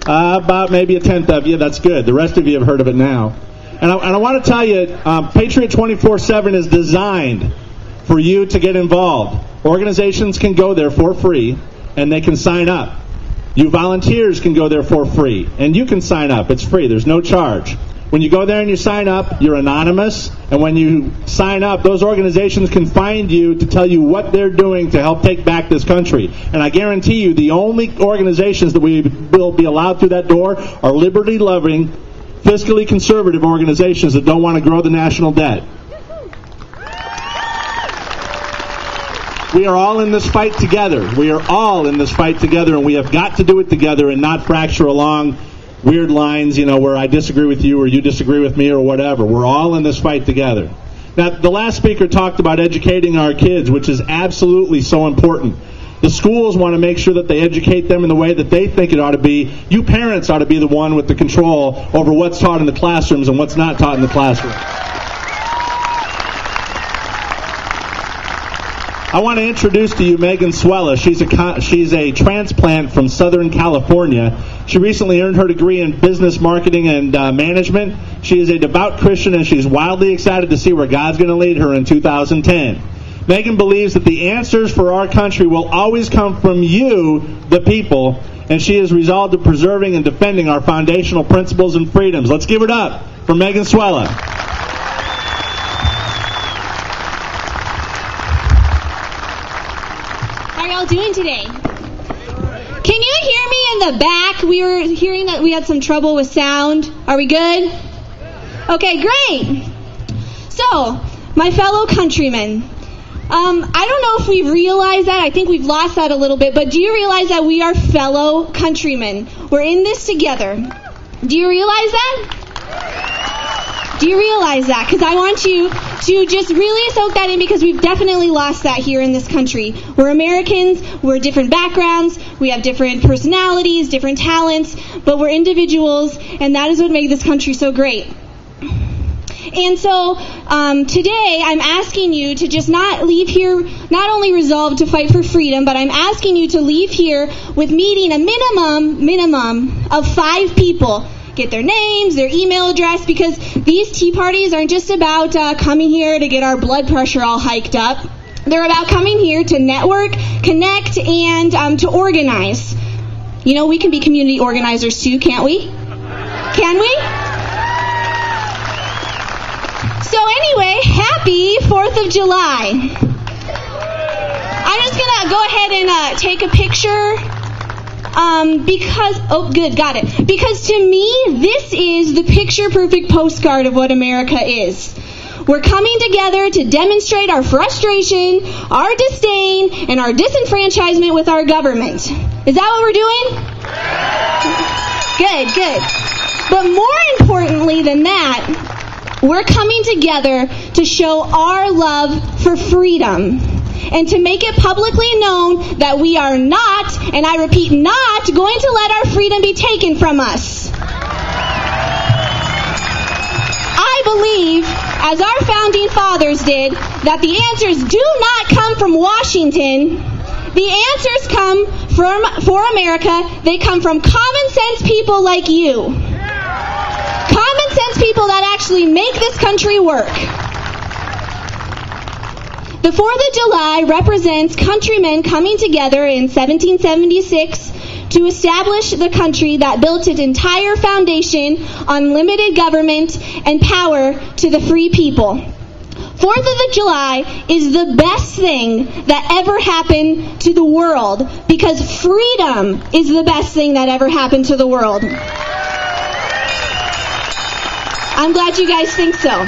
About maybe a tenth of you. That's good. The rest of you have heard of it now. And I want to tell you, Patriot 24/7 is designed for you to get involved. Organizations can go there for free, and they can sign up. You volunteers can go there for free, and you can sign up. It's free. There's no charge. When you go there and you sign up, you're anonymous, and when you sign up, those organizations can find you to tell you what they're doing to help take back this country. And I guarantee you, the only organizations that we will be allowed through that door are liberty-loving, fiscally conservative organizations that don't want to grow the national debt. We are all in this fight together. We are all in this fight together, and we have got to do it together and not fracture along weird lines, where I disagree with you or you disagree with me or whatever. We're all in this fight together. Now, the last speaker talked about educating our kids, which is absolutely so important. The schools want to make sure that they educate them in the way that they think it ought to be. You parents ought to be the one with the control over what's taught in the classrooms and what's not taught in the classroom. I want to introduce to you Megan Swella. She's a transplant from Southern California. She recently earned her degree in business marketing and management. She is a devout Christian, and she's wildly excited to see where God's going to lead her in 2010. Megan believes that the answers for our country will always come from you, the people, and she is resolved to preserving and defending our foundational principles and freedoms. Let's give it up for Megan Swella. How are y'all doing today? Can you hear me in the back? We were hearing that we had some trouble with sound. Are we good? Okay, great. So, my fellow countrymen, I don't know if we've realized that. I think we've lost that a little bit. But do you realize that we are fellow countrymen? We're in this together. Do you realize that? Do you realize that? Because I want you to just really soak that in, because we've definitely lost that here in this country. We're Americans. We're different backgrounds. We have different personalities, different talents. But we're individuals, and that is what makes this country so great. And so today I'm asking you to just not leave here not only resolved to fight for freedom, but I'm asking you to leave here with meeting a minimum of 5 people. Get their names, their email address, because these tea parties aren't just about coming here to get our blood pressure all hiked up. They're about coming here to network, connect, and to organize. We can be community organizers too, can't we? Can we? So anyway, happy 4th of July. I'm just going to go ahead and take a picture because to me, this is the picture-perfect postcard of what America is. We're coming together to demonstrate our frustration, our disdain, and our disenfranchisement with our government. Is that what we're doing? Good. But more importantly than that, we're coming together to show our love for freedom and to make it publicly known that we are not, and I repeat, not going to let our freedom be taken from us. I believe, as our founding fathers did, that the answers do not come from Washington. The answers come for America. They come from common sense people like you. Common sense people that actually make this country work. The 4th of July represents countrymen coming together in 1776 to establish the country that built its entire foundation on limited government and power to the free people. 4th of July is the best thing that ever happened to the world, because freedom is the best thing that ever happened to the world. I'm glad you guys think so.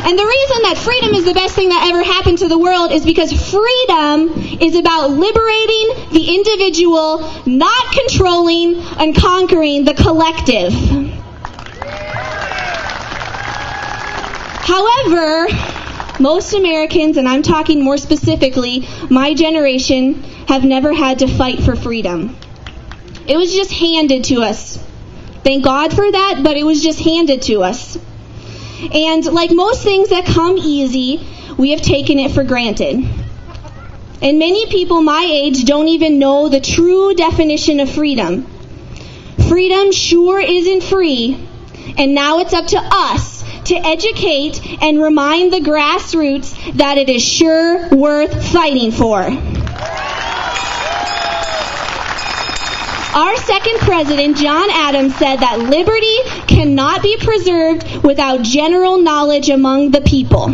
And the reason that freedom is the best thing that ever happened to the world is because freedom is about liberating the individual, not controlling and conquering the collective. However, most Americans, and I'm talking more specifically, my generation, have never had to fight for freedom. It was just handed to us. Thank God for that, but it was just handed to us. And like most things that come easy, we have taken it for granted. And many people my age don't even know the true definition of freedom. Freedom sure isn't free, and now it's up to us to educate and remind the grassroots that it is sure worth fighting for. Our second president, John Adams, said that liberty cannot be preserved without general knowledge among the people.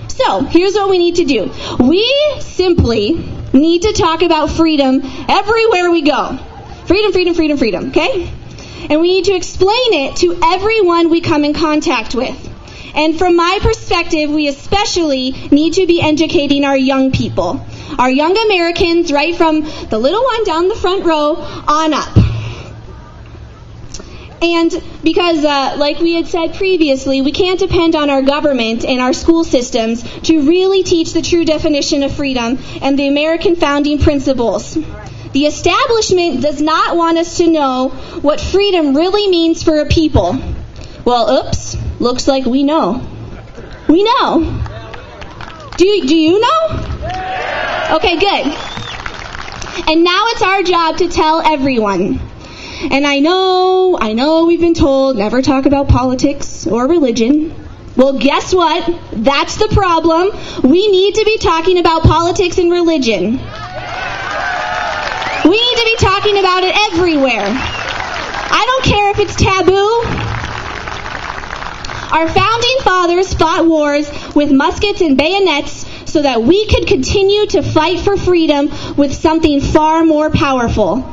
So, here's what we need to do. We simply need to talk about freedom everywhere we go. Freedom, freedom, freedom, freedom, okay? And we need to explain it to everyone we come in contact with. And from my perspective, we especially need to be educating our young people. Our young Americans, right from the little one down the front row on up. And because, like we had said previously, we can't depend on our government and our school systems to really teach the true definition of freedom and the American founding principles. The establishment does not want us to know what freedom really means for a people. Well, oops, looks like we know. We know. Do you know? Okay, good. And now it's our job to tell everyone. And I know we've been told never talk about politics or religion. Well, guess what? That's the problem. We need to be talking about politics and religion. We need to be talking about it everywhere. I don't care if it's taboo. Our founding fathers fought wars with muskets and bayonets so that we could continue to fight for freedom with something far more powerful.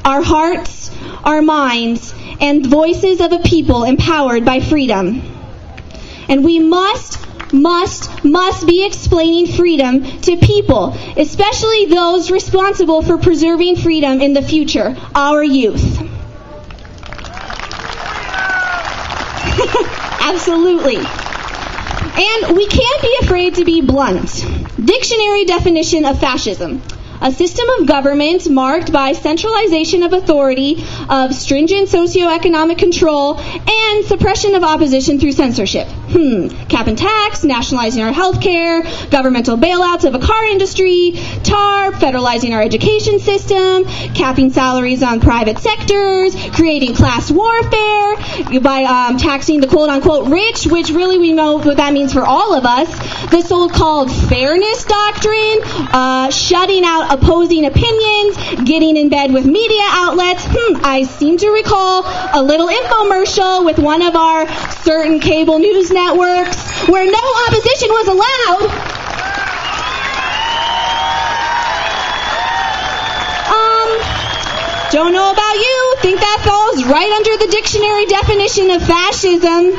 Our hearts, our minds, and voices of a people empowered by freedom. And we must be explaining freedom to people, especially those responsible for preserving freedom in the future, our youth. Absolutely. And we can't be afraid to be blunt. Dictionary definition of fascism: a system of government marked by centralization of authority, of stringent socioeconomic control, and suppression of opposition through censorship. Cap and tax, nationalizing our health care, governmental bailouts of a car industry, TARP, federalizing our education system, capping salaries on private sectors, creating class warfare by taxing the quote-unquote rich, which really we know what that means for all of us, the so-called fairness doctrine, shutting out opposing opinions, getting in bed with media outlets. I seem to recall a little infomercial with one of our certain cable news networks where no opposition was allowed. Don't know about you. Think that falls right under the dictionary definition of fascism.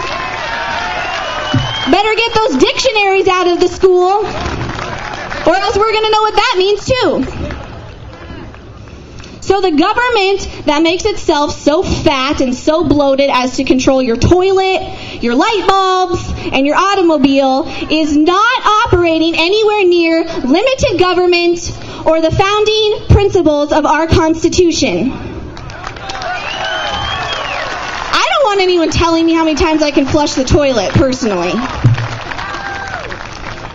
Better get those dictionaries out of the school, or else we're going to know what that means too. So the government that makes itself so fat and so bloated as to control your toilet, your light bulbs, and your automobile is not operating anywhere near limited government or the founding principles of our Constitution. I don't want anyone telling me how many times I can flush the toilet, personally.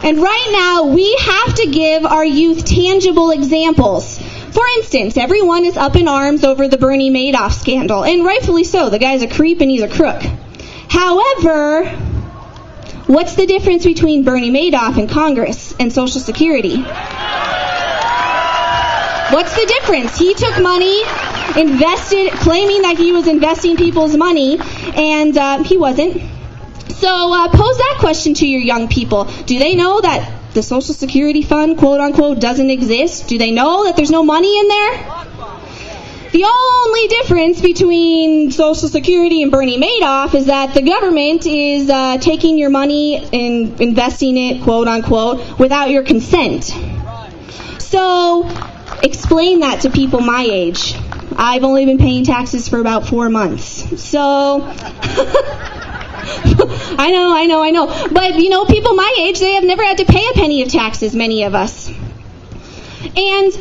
And right now, we have to give our youth tangible examples. For instance, everyone is up in arms over the Bernie Madoff scandal, and rightfully so. The guy's a creep and he's a crook. However, what's the difference between Bernie Madoff and Congress and Social Security? What's the difference? He took money, invested, claiming that he was investing people's money, and he wasn't. So pose that question to your young people. Do they know that the Social Security fund, quote unquote, doesn't exist? Do they know that there's no money in there? The only difference between Social Security and Bernie Madoff is that the government is taking your money and investing it, quote unquote, without your consent. So explain that to people my age. I've only been paying taxes for about 4 months. So I know. But, people my age, they have never had to pay a penny of taxes, many of us. And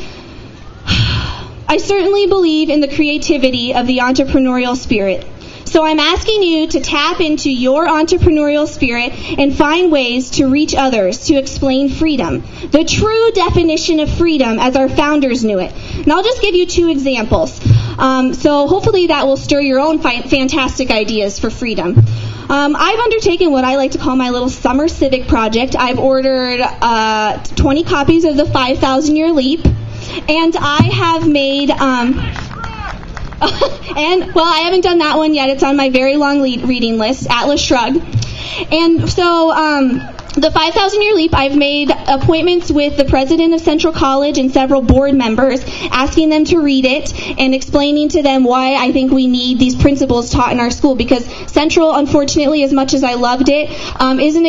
I certainly believe in the creativity of the entrepreneurial spirit. So I'm asking you to tap into your entrepreneurial spirit and find ways to reach others, to explain freedom, the true definition of freedom as our founders knew it. And I'll just give you 2 examples. So hopefully that will stir your own fantastic ideas for freedom. I've undertaken what I like to call my little summer civic project. I've ordered 20 copies of the 5,000-Year Leap, and I have made... I haven't done that one yet. It's on my very long reading list, Atlas Shrugged. And so the 5,000-Year Leap, I've made appointments with the president of Central College and several board members, asking them to read it and explaining to them why I think we need these principles taught in our school, because Central, unfortunately, as much as I loved it, isn't